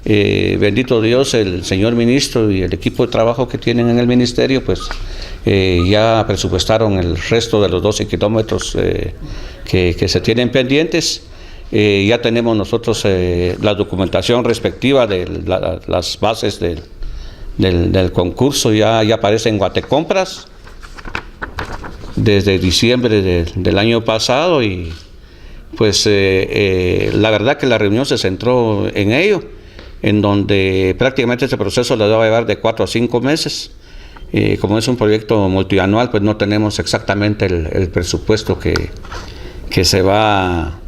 Bendito Dios, el señor ministro y el equipo de trabajo que tienen en el ministerio, pues ya presupuestaron el resto de los 12 kilómetros que se tienen pendientes. Ya tenemos nosotros la documentación respectiva de las bases del concurso, ya aparece en Guatecompras desde diciembre del año pasado, y pues la verdad que la reunión se centró en ello, en donde prácticamente este proceso le va a llevar de 4 a 5 meses. Como es un proyecto multianual, pues no tenemos exactamente el presupuesto que se va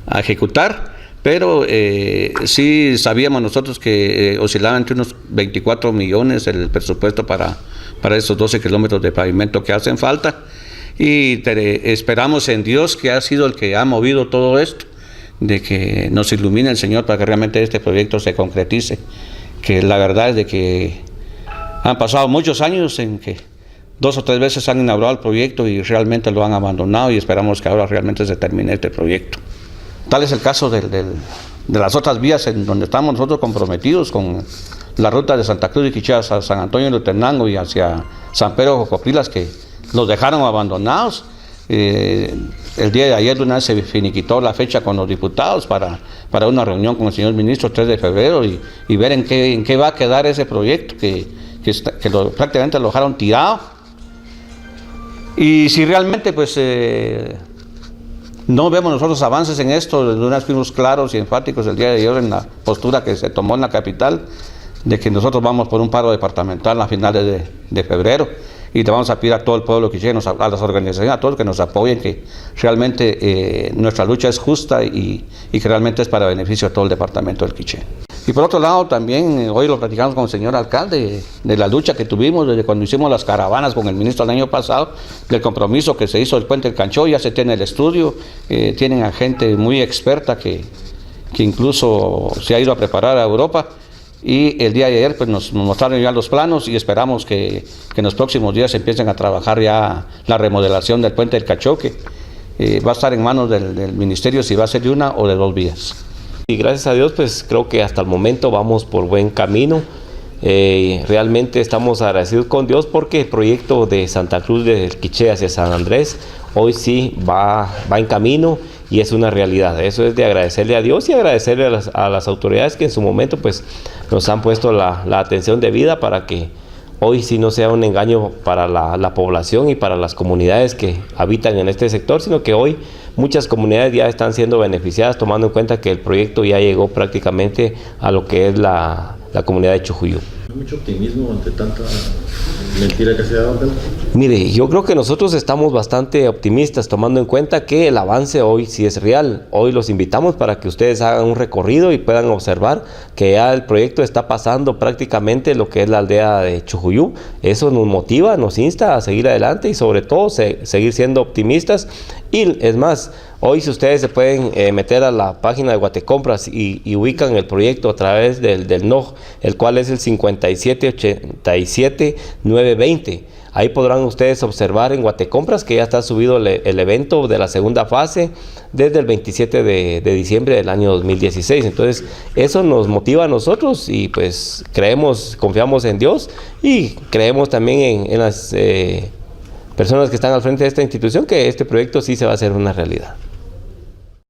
a ejecutar, pero sí sabíamos nosotros que oscilaba entre unos 24 millones el presupuesto para esos 12 kilómetros de pavimento que hacen falta, y esperamos en Dios, que ha sido el que ha movido todo esto, de que nos ilumine el Señor para que realmente este proyecto se concretice, que la verdad es de que han pasado muchos años en que 2 o 3 veces han inaugurado el proyecto y realmente lo han abandonado, y esperamos que ahora realmente se termine este proyecto. Tal es el caso de las otras vías en donde estamos nosotros comprometidos con la ruta de Santa Cruz de Quiché a San Antonio de Lutenango y hacia San Pedro de Jocopilas, que los dejaron abandonados. El día de ayer de una vez se finiquitó la fecha con los diputados para una reunión con el señor ministro 3 de febrero y ver en qué va a quedar ese proyecto que prácticamente lo dejaron tirado. Y si realmente pues no vemos nosotros avances en esto, de una vez fuimos claros y enfáticos el día de ayer en la postura que se tomó en la capital, de que nosotros vamos por un paro departamental a finales de febrero, y le vamos a pedir a todo el pueblo quicheño, a las organizaciones, a todos que nos apoyen, que realmente nuestra lucha es justa y que realmente es para beneficio de todo el departamento del Quiché. Y por otro lado también, hoy lo platicamos con el señor alcalde, de la lucha que tuvimos desde cuando hicimos las caravanas con el ministro el año pasado, del compromiso que se hizo del puente del Canchó. Ya se tiene el estudio, tienen a gente muy experta que incluso se ha ido a preparar a Europa, y el día de ayer pues nos mostraron ya los planos, y esperamos que en los próximos días empiecen a trabajar ya la remodelación del puente del Canchó, que va a estar en manos del ministerio si va a ser de 1 o de 2 vías. Y gracias a Dios, pues creo que hasta el momento vamos por buen camino. Realmente estamos agradecidos con Dios porque el proyecto de Santa Cruz del Quiché hacia San Andrés hoy sí va en camino y es una realidad. Eso es de agradecerle a Dios y agradecerle a las autoridades que en su momento pues nos han puesto la atención debida para que hoy sí no sea un engaño para la población y para las comunidades que habitan en este sector, sino que hoy muchas comunidades ya están siendo beneficiadas, tomando en cuenta que el proyecto ya llegó prácticamente a lo que es la comunidad de Chujuyú. ¿Hay mucho optimismo ante tanta mentira que se ha dado? Mire, yo creo que nosotros estamos bastante optimistas, tomando en cuenta que el avance hoy sí es real. Hoy los invitamos para que ustedes hagan un recorrido y puedan observar que ya el proyecto está pasando prácticamente lo que es la aldea de Chujuyú. Eso nos motiva, nos insta a seguir adelante y sobre todo seguir siendo optimistas. Y es más, hoy si ustedes se pueden meter a la página de Guatecompras y ubican el proyecto a través del NOG, el cual es el 5787920. Ahí podrán ustedes observar en Guatecompras que ya está subido el evento de la segunda fase desde el 27 de diciembre del año 2016. Entonces eso nos motiva a nosotros y pues confiamos en Dios y creemos también en las personas que están al frente de esta institución, que este proyecto sí se va a hacer una realidad.